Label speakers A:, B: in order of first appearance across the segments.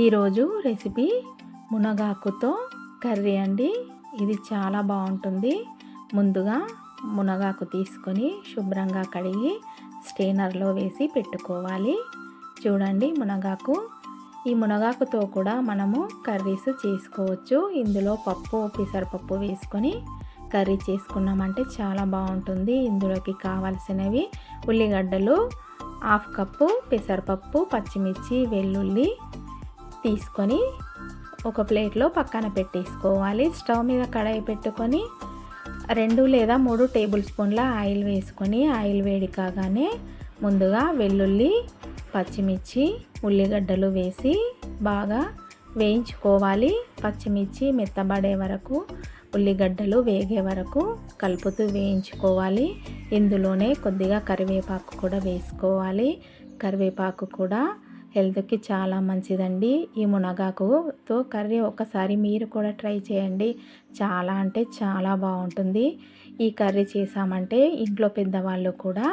A: ఈరోజు recipe మునగాకుతో curry అండి. ఇది చాలా బాగుంటుంది. ముందుగా మునగాకు తీసుకొని శుభ్రంగా కడిగి స్ట్రైనర్లో వేసి పెట్టుకోవాలి. చూడండి మునగాకు. ఈ మునగాకుతో కూడా మనము కర్రీస్ చేసుకోవచ్చు. ఇందులో పప్పు, పెసరపప్పు వేసుకొని కర్రీ చేసుకున్నామంటే చాలా బాగుంటుంది. ఇందులోకి కావాల్సినవి ఉల్లిగడ్డలు, హాఫ్ కప్పు పెసరపప్పు, పచ్చిమిర్చి, వెల్లుల్లి తీసుకొని ఒక ప్లేట్లో పక్కన పెట్టేసుకోవాలి. స్టవ్ మీద కడాయి పెట్టుకొని 2 లేదా 3 టేబుల్ స్పూన్ల ఆయిల్ వేసుకొని ఆయిల్ వేడి కాగానే ముందుగా వెల్లుల్లి, పచ్చిమిర్చి, ఉల్లిగడ్డలు వేసి బాగా వేయించుకోవాలి. పచ్చిమిర్చి మెత్తబడే వరకు, ఉల్లిగడ్డలు వేగే వరకు కలుపుతూ వేయించుకోవాలి. ఇందులోనే కొద్దిగా కరివేపాకు కూడా వేసుకోవాలి. కరివేపాకు కూడా హెల్త్కి చాలా మంచిదండి. ఈ మునగాకుతో కర్రీ ఒకసారి మీరు కూడా ట్రై చేయండి. చాలా అంటే చాలా బాగుంటుంది. ఈ కర్రీ చేసామంటే ఇంట్లో పెద్దవాళ్ళు కూడా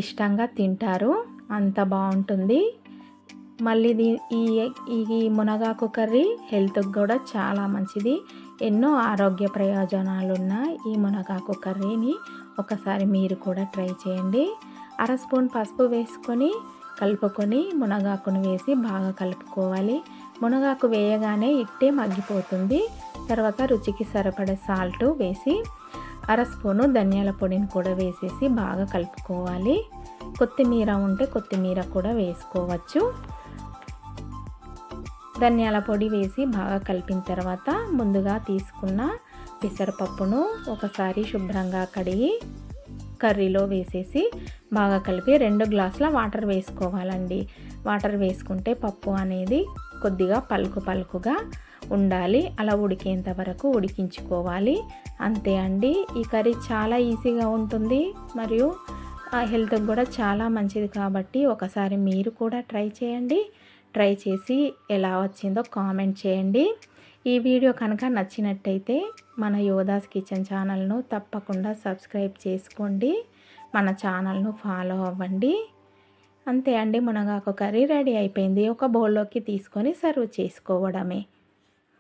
A: ఇష్టంగా తింటారు. అంత బాగుంటుంది. మళ్ళీ ఈ మునగాకు కర్రీ హెల్త్కి కూడా చాలా మంచిది. ఎన్నో ఆరోగ్య ప్రయోజనాలు ఉన్న ఈ మునగాకు కర్రీని ఒకసారి మీరు కూడా ట్రై చేయండి. 1/2 స్పూన్ పసుపు వేసుకొని కలుపుకొని మునగాకును వేసి బాగా కలుపుకోవాలి. మునగాకు వేయగానే ఇట్టే మగ్గిపోతుంది. తర్వాత రుచికి సరిపడే సాల్ట్ వేసి 1/2 స్పూను ధనియాల పొడిని కూడా వేసేసి బాగా కలుపుకోవాలి. కొత్తిమీర ఉంటే కొత్తిమీర కూడా వేసుకోవచ్చు. ధనియాల పొడి వేసి బాగా కలిపిన తర్వాత ముందుగా తీసుకున్న పెసరపప్పును ఒకసారి శుభ్రంగా కడిగి కర్రీలో వేసేసి బాగా కలిపి 2 గ్లాసుల వాటర్ వేసుకోవాలండి. వాటర్ వేసుకుంటే పప్పు అనేది కొద్దిగా పలుకుగా ఉండాలి. అలా ఉడికేంత వరకు ఉడికించుకోవాలి. అంతే అండి. ఈ కర్రీ చాలా ఈజీగా ఉంటుంది మరియు హెల్త్కి కూడా చాలా మంచిది కాబట్టి ఒకసారి మీరు కూడా ట్రై చేయండి. ట్రై చేసి ఎలా వచ్చిందో కామెంట్ చేయండి. ఈ వీడియో కనుక నచ్చినట్టయితే మన యోధాస్ కిచెన్ ఛానల్ను తప్పకుండా సబ్స్క్రైబ్ చేసుకోండి. మన ఛానల్ను ఫాలో అవ్వండి. అంతే అండి. మునగాకు కర్రీ రెడీ అయిపోయింది. ఒక బౌల్లోకి తీసుకొని సర్వ్ చేసుకోవడమే.